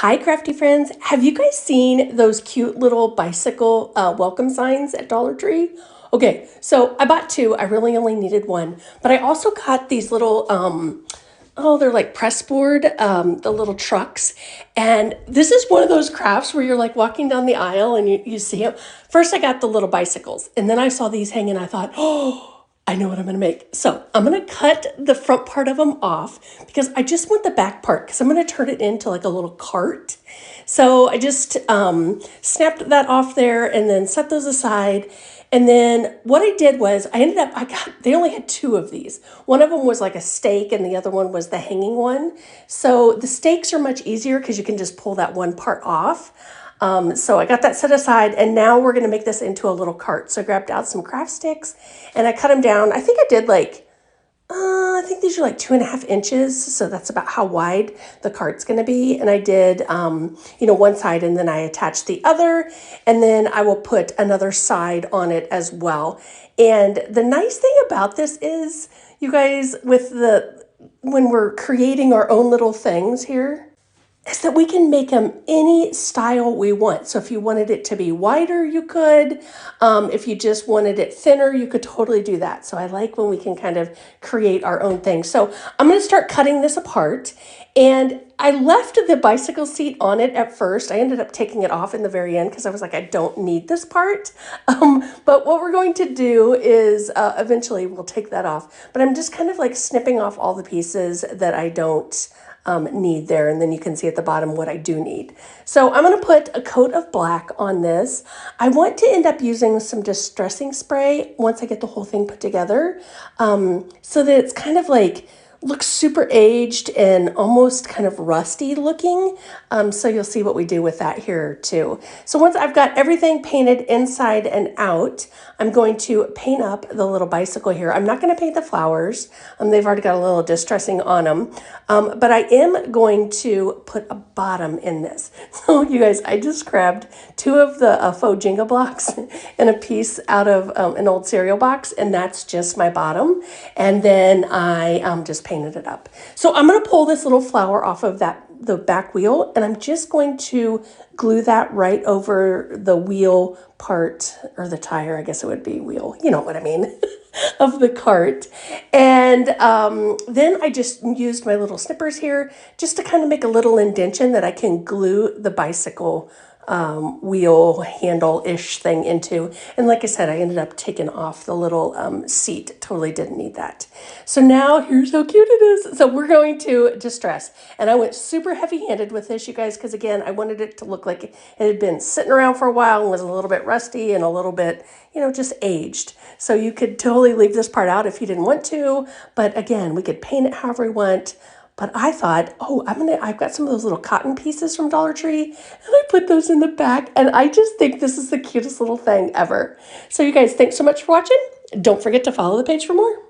Hi, crafty friends. Have you guys seen those cute little bicycle welcome signs at Dollar Tree? Okay, so I bought two. I really only needed one, but I also got these little, oh, they're like press board, the little trucks. And this is one of those crafts where you're like walking down the aisle and you see them. First, I got the little bicycles, and then I saw these hanging. I thought, oh, I know what I'm gonna make. So I'm gonna cut the front part of them off because I just want the back part because I'm gonna turn it into like a little cart. So I just snapped that off there and then set those aside. And then what I did was they only had two of these. One of them was like a stake and the other one was the hanging one. So the stakes are much easier because you can just pull that one part off. So I got that set aside and now we're gonna make this into a little cart. So I grabbed out some craft sticks and I cut them down. I think I did I think these are like 2.5 inches. So that's about how wide the cart's gonna be. And I did, one side and then I attached the other and then I will put another side on it as well. And the nice thing about this is, you guys, when we're creating our own little things here, is that we can make them any style we want. So if you wanted it to be wider, you could. If you just wanted it thinner, you could totally do that. So I like when we can kind of create our own thing. So I'm gonna start cutting this apart. And I left the bicycle seat on it at first. I ended up taking it off in the very end because I was like, I don't need this part. But what we're going to do is eventually we'll take that off. But I'm just kind of like snipping off all the pieces that I don't need there, and then you can see at the bottom what I do need. So I'm going to put a coat of black on this. I want to end up using some distressing spray once I get the whole thing put together, so that it's kind of like looks super aged and almost kind of rusty looking. So you'll see what we do with that here too. So once I've got everything painted inside and out, I'm going to paint up the little bicycle here. I'm not going to paint the flowers. They've already got a little distressing on them. But I am going to put a bottom in this. So you guys, I just grabbed two of the faux Jenga blocks and a piece out of an old cereal box, and that's just my bottom. And then I just painted it up. So I'm going to pull this little flower off of the back wheel, and I'm just going to glue that right over the wheel part, or the tire, I guess it would be wheel, you know what I mean, of the cart. And then I just used my little snippers here just to kind of make a little indentation that I can glue the bicycle wheel handle-ish thing into. And like I said, I ended up taking off the little seat. Totally didn't need that. So now here's how cute it is. So we're going to distress. And I went super heavy-handed with this, you guys, because again, I wanted it to look like it had been sitting around for a while and was a little bit rusty and a little bit, just aged. So you could totally leave this part out if you didn't want to. But again, we could paint it however we want. But I thought, oh, I've got some of those little cotton pieces from Dollar Tree, and I put those in the back, and I just think this is the cutest little thing ever. So you guys, thanks so much for watching. Don't forget to follow the page for more.